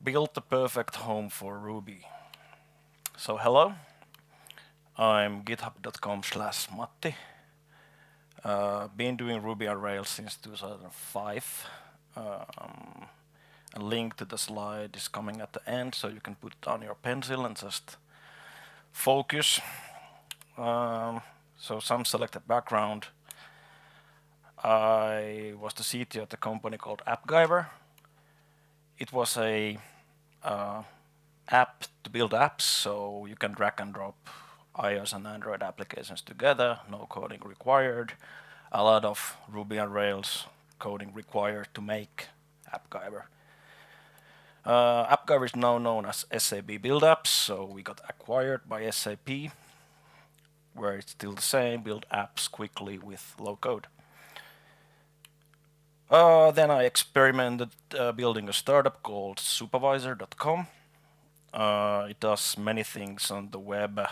Build the perfect home for Ruby. So hello, I'm github.com/Matti. Been doing Ruby on Rails since 2005. A link to the slide is coming at the end, so you can put down your pencil and just focus. So some selected background. I was the CTO at a company called AppGyver. It was a app to build apps, so you can drag and drop iOS and Android applications together, no coding required. A lot of Ruby on Rails coding required to make AppGyver. AppGyver is now known as SAP Build Apps, so we got acquired by SAP, where it's still the same, build apps quickly with low code. Then I experimented building a startup called supervisor.com. It does many things on the web,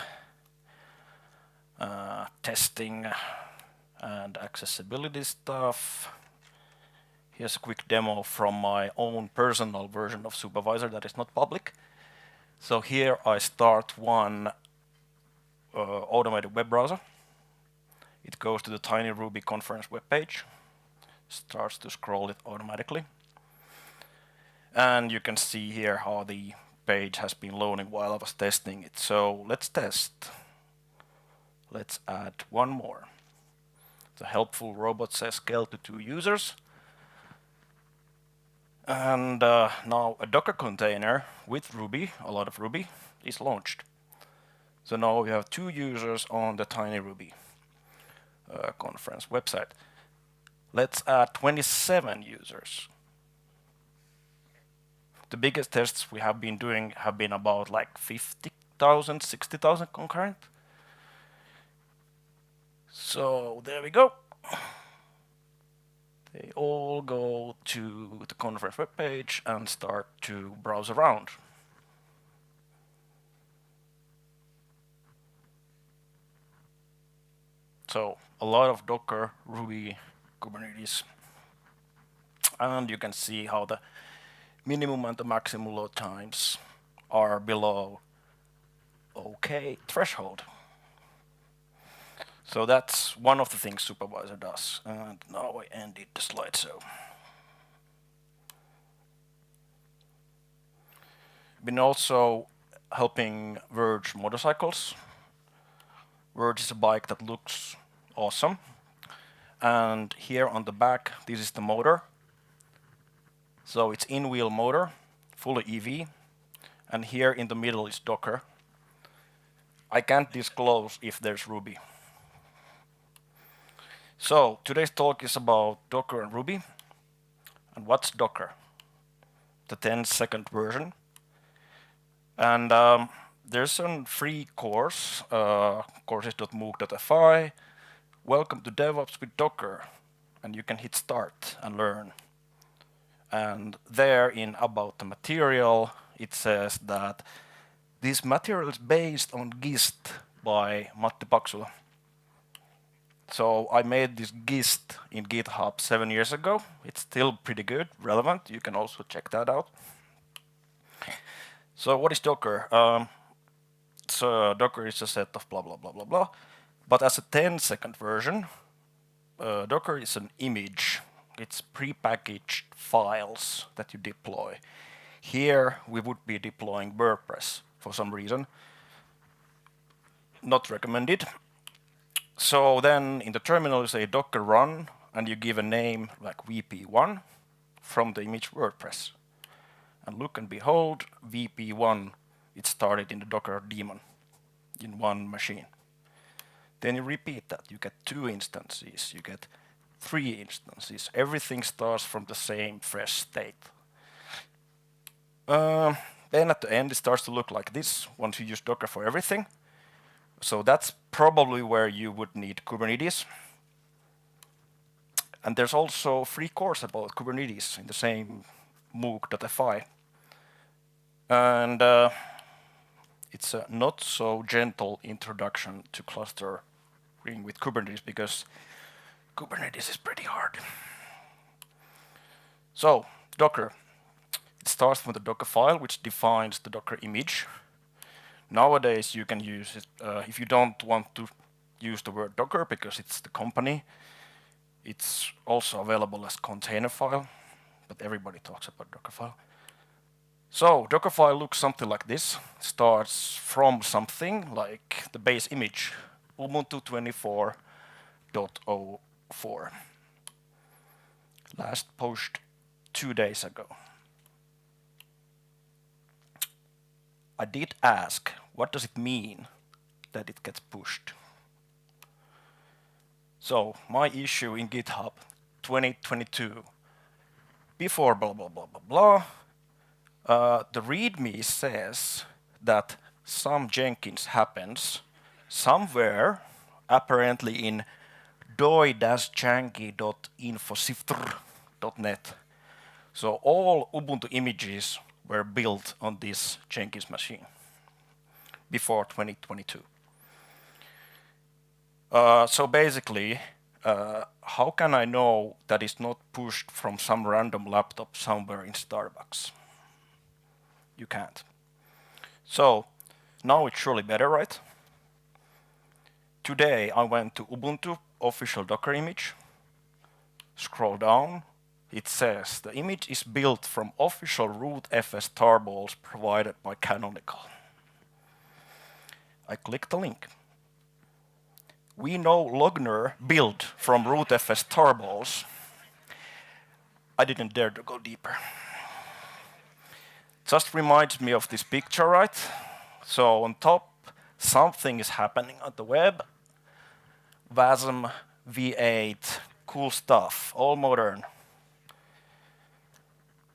testing and accessibility stuff. Here's a quick demo from my own personal version of Supervisor that is not public. So here I start one automated web browser. It goes to the Tiny Ruby conference webpage, starts to scroll it automatically. And you can see here how the page has been loading while I was testing it. So let's test. Let's add one more. The helpful robot says scale to 2 users. And now a Docker container with Ruby, a lot of Ruby, is launched. So now we have 2 users on the Tiny Ruby conference website. Let's add 27 users. The biggest tests we have been doing have been about like 50,000, 60,000 concurrent. So there we go. They all go to the conference webpage and start to browse around. So a lot of Docker, Ruby, Kubernetes. And you can see how the minimum and the maximum load times are below OK threshold. So that's one of the things Supervisor does. And now I ended the slideshow. Been also helping Verge motorcycles. Verge is a bike that looks awesome. And here on the back, this is the motor. So it's in-wheel motor, fully EV. And here in the middle is Docker. I can't disclose if there's Ruby. So today's talk is about Docker and Ruby. And what's Docker? The 10-second version. And there's a free course, courses.mooc.fi. Welcome to DevOps with Docker. And you can hit start and learn. And there in about the material, it says that this material is based on Gist by Matti Paksula. So I made this Gist in GitHub 7 years ago. It's still pretty good, relevant. You can also check that out. So what is Docker? So Docker is a set of blah, blah, blah, blah, blah. But as a 10-second version, Docker is an image. It's prepackaged files that you deploy. Here we would be deploying WordPress for some reason. Not recommended. So then in the terminal you say docker run and you give a name like VP1 from the image WordPress. And look and behold, VP1, it started in the Docker daemon in one machine. Then you repeat that. You get 2 instances, you get 3 instances. Everything starts from the same fresh state. Then at the end it starts to look like this once you use Docker for everything. So that's probably where you would need Kubernetes. And there's also a free course about Kubernetes in the same mooc.fi. And it's a not so gentle introduction to clustering with Kubernetes because Kubernetes is pretty hard. So Docker, it's starts from the Dockerfile, which defines the Docker image. Nowadays, you can use it if you don't want to use the word Docker because it's the company. It's also available as container file, but everybody talks about Dockerfile. So Dockerfile looks something like this. Starts from something like the base image, Ubuntu 24.04. Last post 2 days ago. I did ask, what does it mean that it gets pushed? So my issue in GitHub 2022, before blah, blah, blah, blah, blah, the README says that some Jenkins happens somewhere, apparently in doi-janky.infosifter.net. So all Ubuntu images were built on this Jenkins machine before 2022. So basically, how can I know that it's not pushed from some random laptop somewhere in Starbucks? You can't. So now it's surely better, right? Today I went to Ubuntu official Docker image. Scroll down. It says the image is built from official rootfs tarballs provided by Canonical. I click the link. We know Logner built from rootfs tarballs. I didn't dare to go deeper. Just reminds me of this picture, right? So on top, something is happening on the web. WASM, V8, cool stuff, all modern.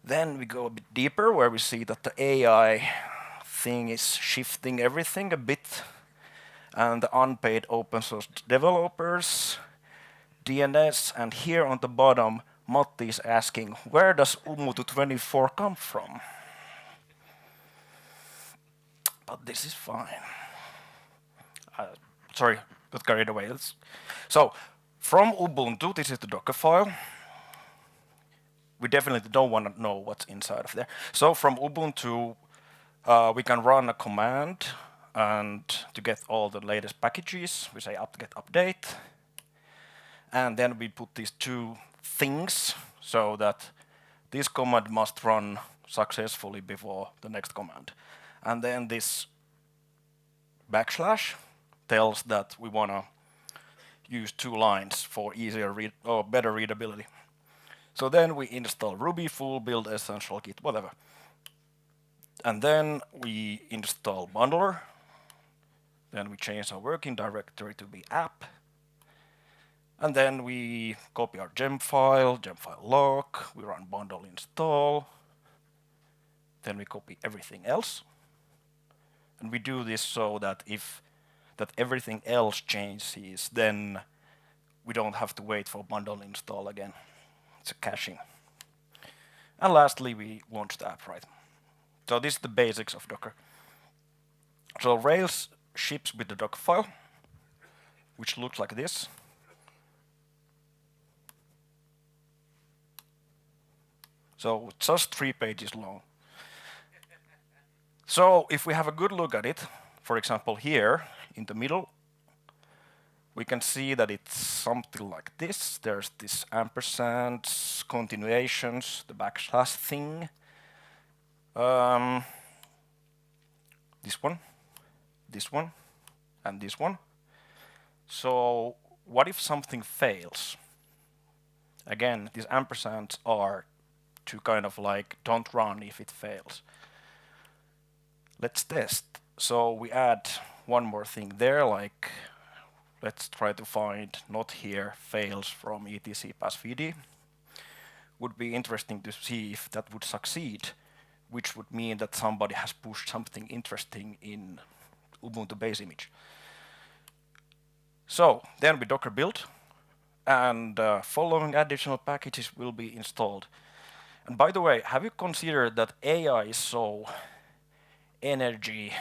Then we go a bit deeper, where we see that the AI thing is shifting everything a bit. And the unpaid open source developers, DNS, and here on the bottom, Matti is asking, where does Ubuntu 24 come from? But this is fine. Sorry, got carried away. So, from Ubuntu, this is the Dockerfile. We definitely don't want to know what's inside of there. So from Ubuntu, we can run a command, and to get all the latest packages, we say get update. And then we put these two things so that this command must run successfully before the next command. And then this backslash tells that we want to use 2 lines for easier or better readability. So then we install Ruby, full build, essential, git, whatever. And then we install bundler. Then we change our working directory to be app. And then we copy our gem file lock, we run bundle install. Then we copy everything else. And we do this so that if everything else changes, then we don't have to wait for bundle install again. It's a caching. And lastly, we launch the app, right? So this is the basics of Docker. So Rails ships with the Dockerfile, which looks like this. So just 3 pages long. So if we have a good look at it, for example here in the middle, we can see that it's something like this. There's this ampersands, continuations, the backslash thing. This one, and this one. So what if something fails? Again, these ampersands are to kind of like don't run if it fails. Let's test. So we add one more thing there, like let's try to find not here fails from etc passvd. Would be interesting to see if that would succeed, which would mean that somebody has pushed something interesting in Ubuntu base image. So then we Docker build, and following additional packages will be installed. And by the way, have you considered that AI is so energy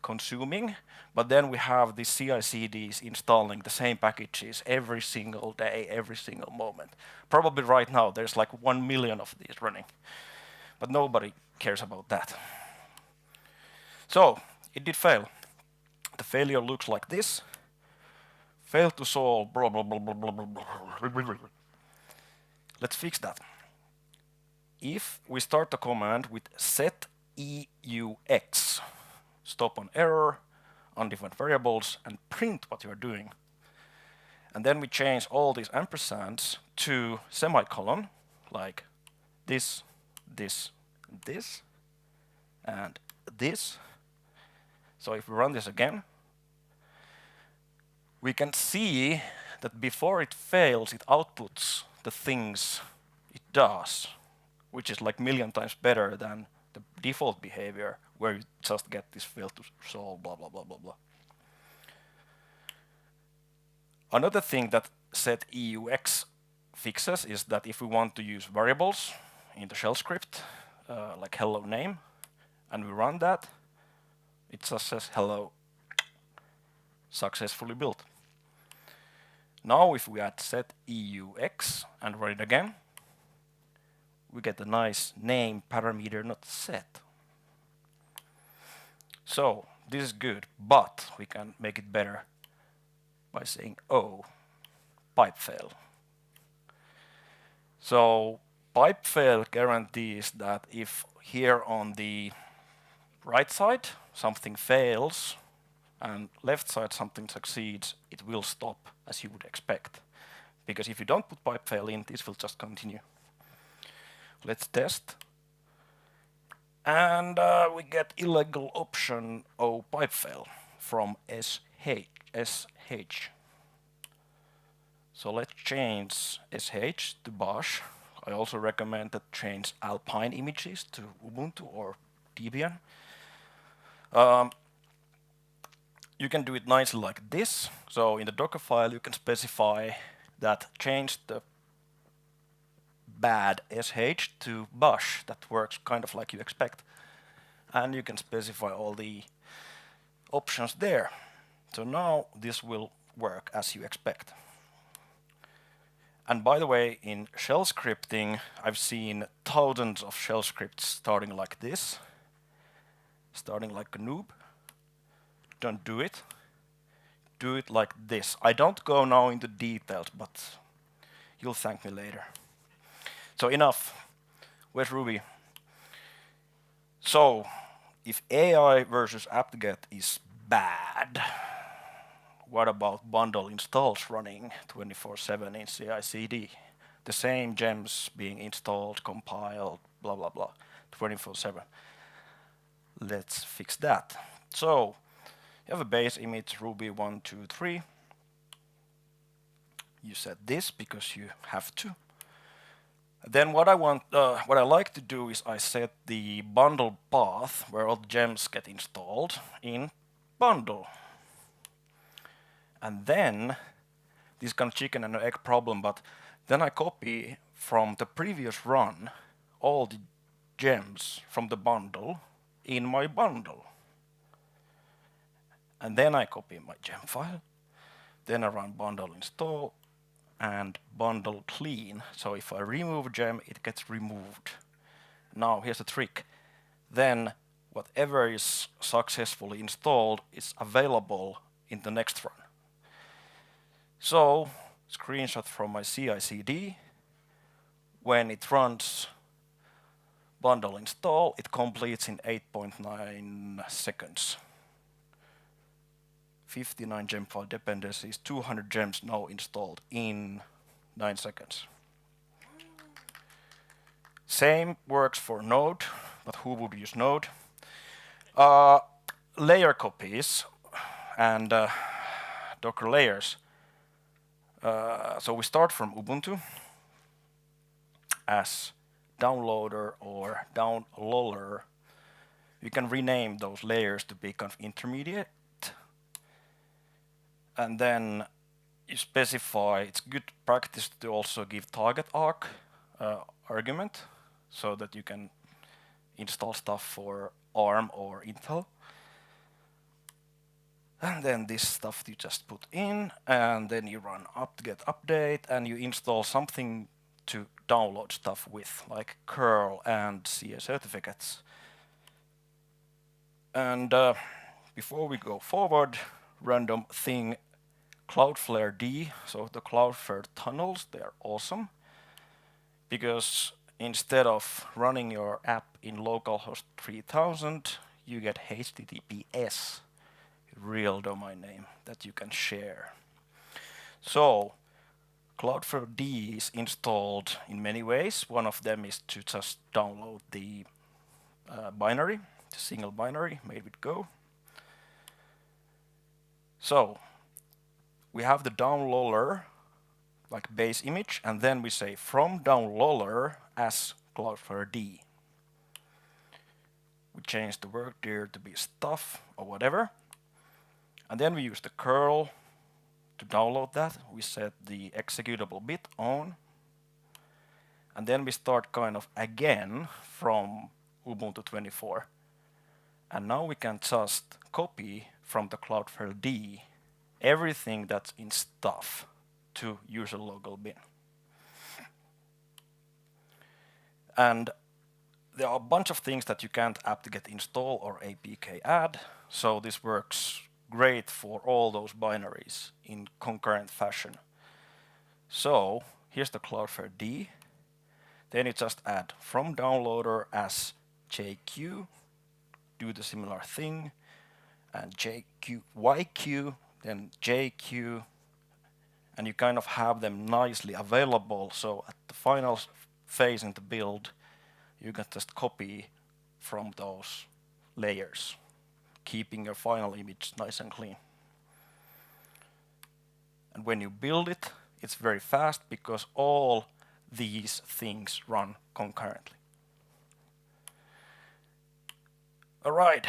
consuming, but then we have the CI/CDs installing the same packages every single day, every single moment. Probably right now there's like 1 million of these running. but nobody cares about that. So it did fail. The failure looks like this. Failed to solve, blah, blah, blah, blah, blah, blah, blah. Let's fix that. If we start the command with set EUX, stop on error, undefined variables, and print what you're doing, and then we change all these ampersands to semicolon, like this, this, this, and this. So if we run this again, we can see that before it fails, it outputs the things it does, which is like a million times better than the default behavior where you just get this fail to solve, blah, blah, blah, blah, blah. Another thing that set EUX fixes is that if we want to use variables in the shell script, like hello name, and we run that, it just says hello, successfully built. Now if we add set EUX and run it again, we get a nice name parameter not set. So this is good, but we can make it better by saying oh, pipe fail. So pipe fail guarantees that if here on the right side something fails and left side something succeeds, it will stop as you would expect. Because if you don't put pipe fail in, this will just continue. Let's test. And we get illegal option O pipe fail from SH. So let's change SH to bash. I also recommend that change Alpine images to Ubuntu or Debian. You can do it nicely like this. So in the Dockerfile, you can specify that change the bad SH to bash. That works kind of like you expect. And you can specify all the options there. So now this will work as you expect. And by the way, in shell scripting, I've seen thousands of shell scripts starting like this, starting like a noob. Don't do it. Do it like this. I don't go now into details, but you'll thank me later. So enough. Where's Ruby? So if AI versus apt-get is bad, what about bundle installs running 24/7 in CI/CD? The same gems being installed, compiled, blah, blah, blah, 24/7. Let's fix that. So you have a base image Ruby 1, 2, 3. You set this because you have to. Then what I like to do is I set the bundle path where all the gems get installed in bundle. And then this is kind of chicken and egg problem, but then I copy from the previous run all the gems from the bundle in my bundle. And then I copy my gem file. Then I run bundle install and bundle clean. So if I remove gem, it gets removed. Now here's the trick. Then whatever is successfully installed is available in the next run. So screenshot from my CI/CD. When it runs bundle install, it completes in 8.9 seconds. 59 gem file dependencies, 200 gems now installed in 9 seconds. Same works for Node, but who would use Node? Layer copies and Docker layers. So we start from Ubuntu as downloader or downloader. You can rename those layers to be kind of intermediate. And then you specify, it's good practice to also give target arc argument so that you can install stuff for ARM or Intel. And then this stuff you just put in, and then you run apt-get update, and you install something to download stuff with, like curl and CA certificates. And before we go forward, random thing, Cloudflare D, so the Cloudflare tunnels, they are awesome, because instead of running your app in localhost 3000, you get HTTPS, real domain name that you can share. So Cloudflare D is installed in many ways. One of them is to just download the binary, the single binary made with Go. So we have the downloader, like base image, and then we say from downloader as Cloudflare D. We change the word there to be stuff or whatever. And then we use the curl to download that. We set the executable bit on. And then we start kind of again from Ubuntu 24. And now we can just copy from the Cloudflare D everything that's in stuff to user local bin. And there are a bunch of things that you can't apt-get install or apk add, so this works great for all those binaries in concurrent fashion. So here's the Cloudflare D. Then you just add from downloader as JQ, do the similar thing, and YQ, then JQ, and you kind of have them nicely available, so at the final phase in the build, you can just copy from those layers, keeping your final image nice and clean. And when you build it, it's very fast because all these things run concurrently. Alright,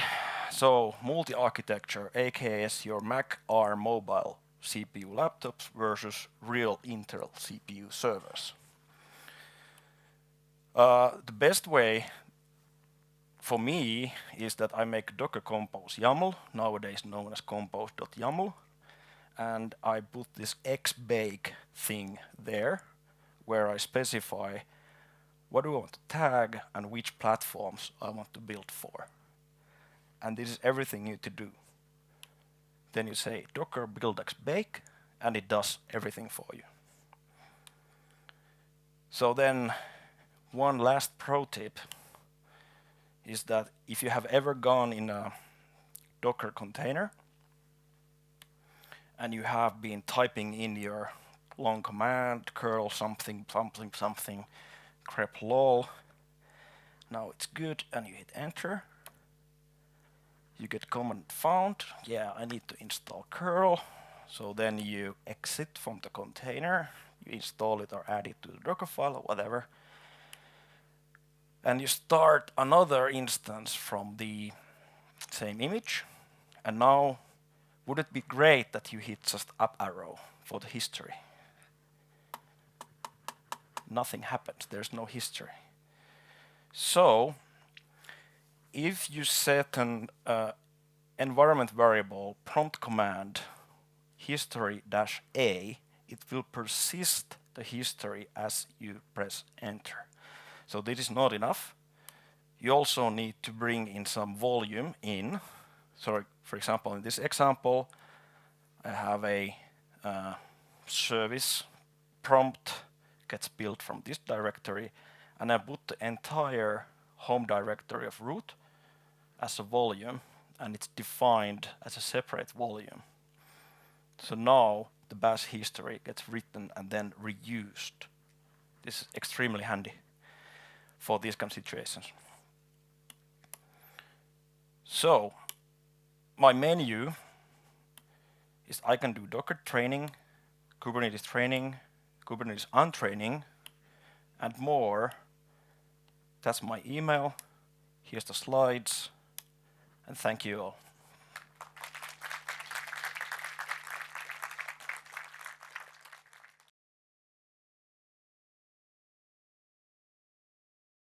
so multi-architecture, aka your Mac ARM mobile CPU laptops versus real Intel CPU servers. The best way for me is that I make Docker Compose YAML, nowadays known as compose.yaml, and I put this xbake thing there, where I specify what do I want to tag and which platforms I want to build for. And this is everything you need to do. Then you say docker build xbake, and it does everything for you. So then, one last pro tip is that if you have ever gone in a Docker container and you have been typing in your long command, curl something, grep lol, now it's good, and you hit enter. You get command found, yeah, I need to install curl. So then you exit from the container, you install it or add it to the Dockerfile or whatever. And you start another instance from the same image. And now, would it be great that you hit just up arrow for the history? Nothing happens, there's no history. So, if you set an environment variable prompt command history-a, it will persist the history as you press enter. So this is not enough. You also need to bring in some volume in. So for example, in this example, I have a service prompt gets built from this directory, and I put the entire home directory of root as a volume, and it's defined as a separate volume. So now the bash history gets written and then reused. This is extremely handy for these kind of situations. So my menu is I can do Docker training, Kubernetes untraining, and more. That's my email. Here's the slides, and thank you all.